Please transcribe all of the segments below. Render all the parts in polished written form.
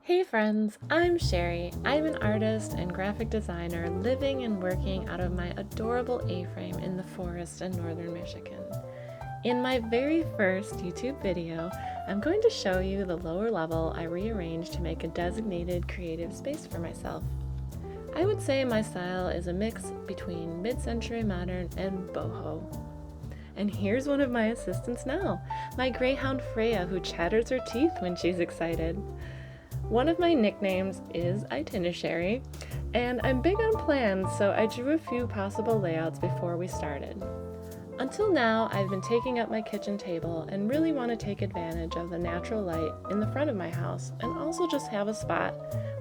Hey friends, I'm Sherry. I'm an artist and graphic designer living and working out of my adorable A-frame in the forest in northern Michigan. In my very first YouTube video, I'm going to show you the lower level I rearranged to make a designated creative space for myself. I would say my style is a mix between mid-century modern and boho. And here's one of my assistants now, my greyhound Freya, who chatters her teeth when she's excited. One of my nicknames is Itinerary, and I'm big on plans, so I drew a few possible layouts before we started. Until now, I've been taking up my kitchen table and really want to take advantage of the natural light in the front of my house and also just have a spot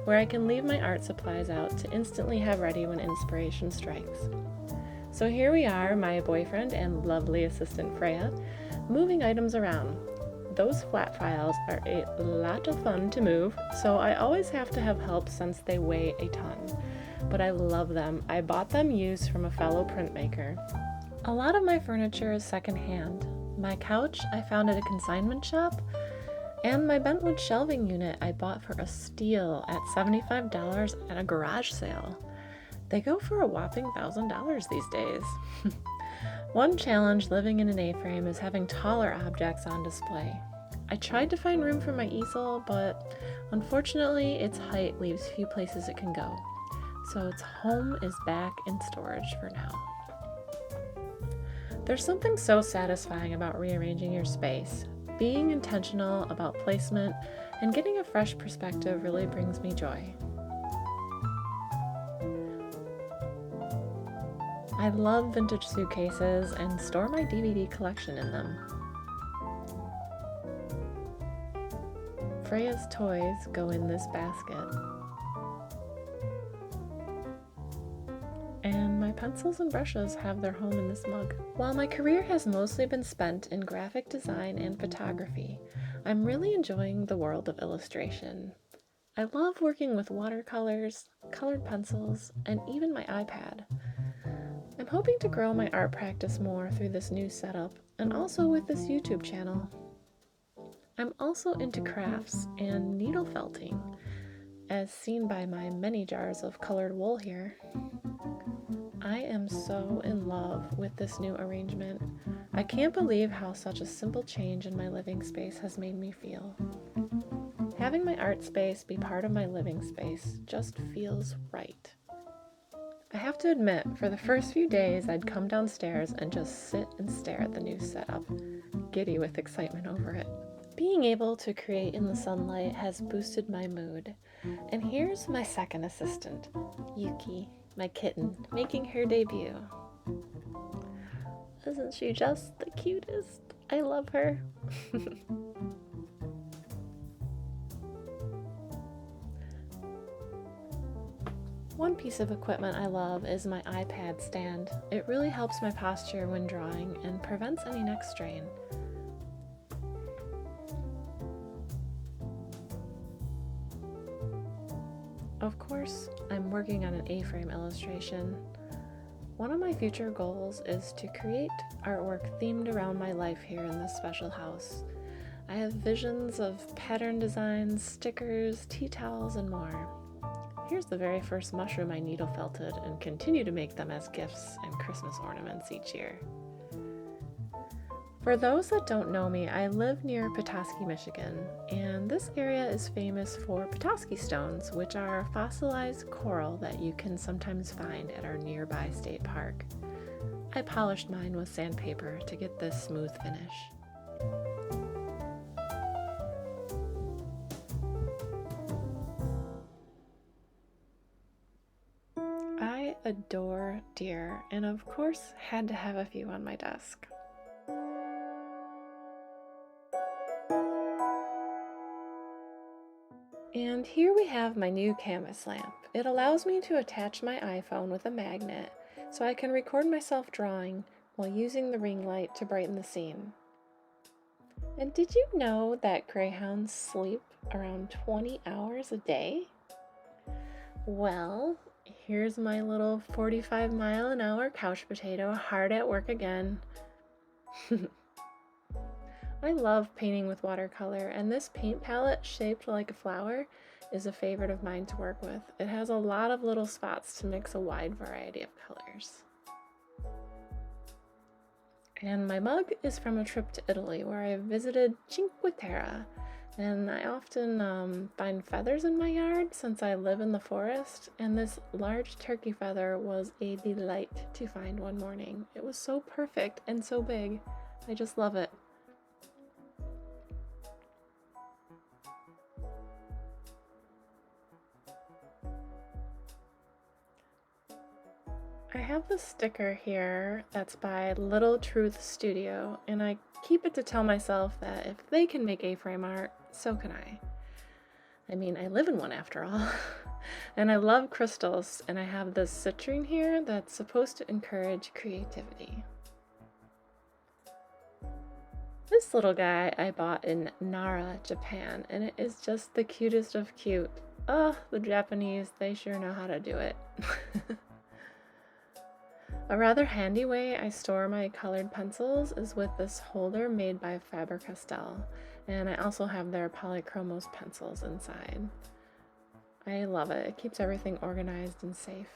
where I can leave my art supplies out to instantly have ready when inspiration strikes. So here we are, my boyfriend and lovely assistant Freya, moving items around. Those flat files are a lot of fun to move, so I always have to have help since they weigh a ton. But I love them. I bought them used from a fellow printmaker. A lot of my furniture is secondhand. My couch I found at a consignment shop, and my bentwood shelving unit I bought for a steal at $75 at a garage sale. They go for a whopping $1,000 these days. One challenge living in an A-frame is having taller objects on display. I tried to find room for my easel, but unfortunately its height leaves few places it can go. So its home is back in storage for now. There's something so satisfying about rearranging your space. Being intentional about placement and getting a fresh perspective really brings me joy. I love vintage suitcases and store my DVD collection in them. Freya's toys go in this basket. And my pencils and brushes have their home in this mug. While my career has mostly been spent in graphic design and photography, I'm really enjoying the world of illustration. I love working with watercolors, colored pencils, and even my iPad. I'm hoping to grow my art practice more through this new setup and also with this YouTube channel. I'm also into crafts and needle felting, as seen by my many jars of colored wool here. I am so in love with this new arrangement. I can't believe how such a simple change in my living space has made me feel. Having my art space be part of my living space just feels right. I have to admit, for the first few days, I'd come downstairs and just sit and stare at the new setup, giddy with excitement over it. Being able to create in the sunlight has boosted my mood. And here's my second assistant, Yuki, my kitten, making her debut. Isn't she just the cutest? I love her. One piece of equipment I love is my iPad stand. It really helps my posture when drawing and prevents any neck strain. Of course, I'm working on an A-frame illustration. One of my future goals is to create artwork themed around my life here in this special house. I have visions of pattern designs, stickers, tea towels, and more. Here's the very first mushroom I needle felted and continue to make them as gifts and Christmas ornaments each year. For those that don't know me, I live near Petoskey, Michigan, and this area is famous for Petoskey stones, which are fossilized coral that you can sometimes find at our nearby state park. I polished mine with sandpaper to get this smooth finish. I adore deer, and of course had to have a few on my desk. And here we have my new canvas lamp. It allows me to attach my iPhone with a magnet so I can record myself drawing while using the ring light to brighten the scene. And did you know that greyhounds sleep around 20 hours a day? Well, here's my little 45-mile-an-hour couch potato hard at work again. I love painting with watercolor, and this paint palette shaped like a flower is a favorite of mine to work with. It has a lot of little spots to mix a wide variety of colors. And my mug is from a trip to Italy where I visited Cinque Terre, and I often find feathers in my yard since I live in the forest, and this large turkey feather was a delight to find one morning. It was so perfect and so big. I just love it. I have this sticker here that's by Little Truth Studio, and I keep it to tell myself that if they can make A-frame art, so can I. I mean, I live in one after all. And I love crystals, and I have this citrine here that's supposed to encourage creativity. This little guy I bought in Nara, Japan, and it is just the cutest of cute. Oh, the Japanese, they sure know how to do it. A rather handy way I store my colored pencils is with this holder made by Faber-Castell, and I also have their polychromos pencils inside. I love it. It keeps everything organized and safe.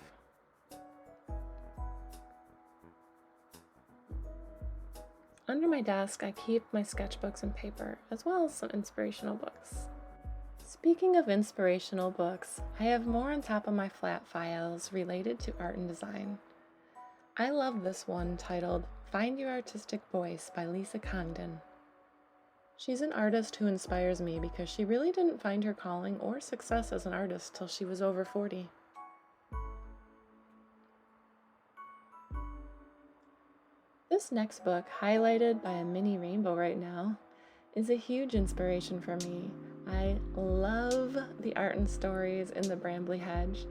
Under my desk, I keep my sketchbooks and paper, as well as some inspirational books. Speaking of inspirational books, I have more on top of my flat files related to art and design. I love this one titled Find Your Artistic Voice by Lisa Congdon. She's an artist who inspires me because she really didn't find her calling or success as an artist till she was over 40. This next book, highlighted by a mini rainbow right now, is a huge inspiration for me. I love the art and stories in the Brambly Hedge.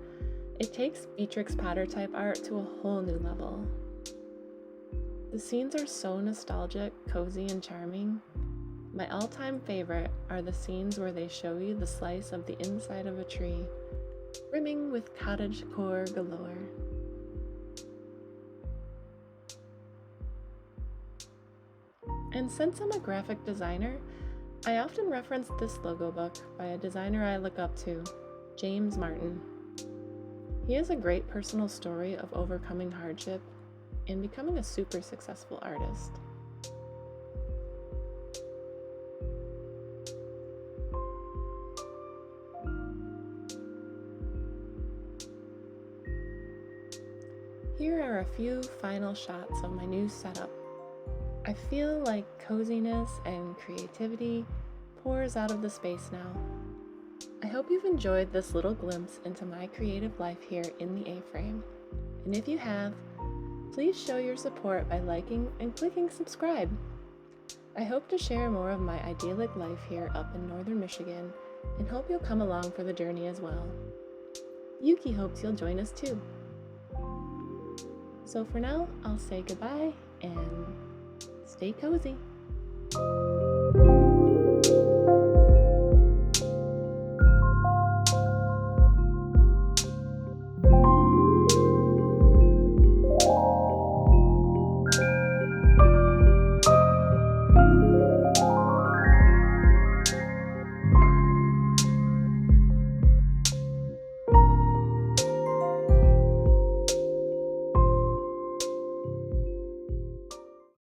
It takes Beatrix Potter type art to a whole new level. The scenes are so nostalgic, cozy, and charming. My all-time favorite are the scenes where they show you the slice of the inside of a tree, brimming with cottage core galore. And since I'm a graphic designer, I often reference this logo book by a designer I look up to, James Martin. He has a great personal story of overcoming hardship and becoming a super successful artist. Here are a few final shots of my new setup. I feel like coziness and creativity pours out of the space now. I hope you've enjoyed this little glimpse into my creative life here in the A-frame. And if you have, please show your support by liking and clicking subscribe. I hope to share more of my idyllic life here up in northern Michigan and hope you'll come along for the journey as well. Yuki hopes you'll join us too. So for now, I'll say goodbye and stay cozy.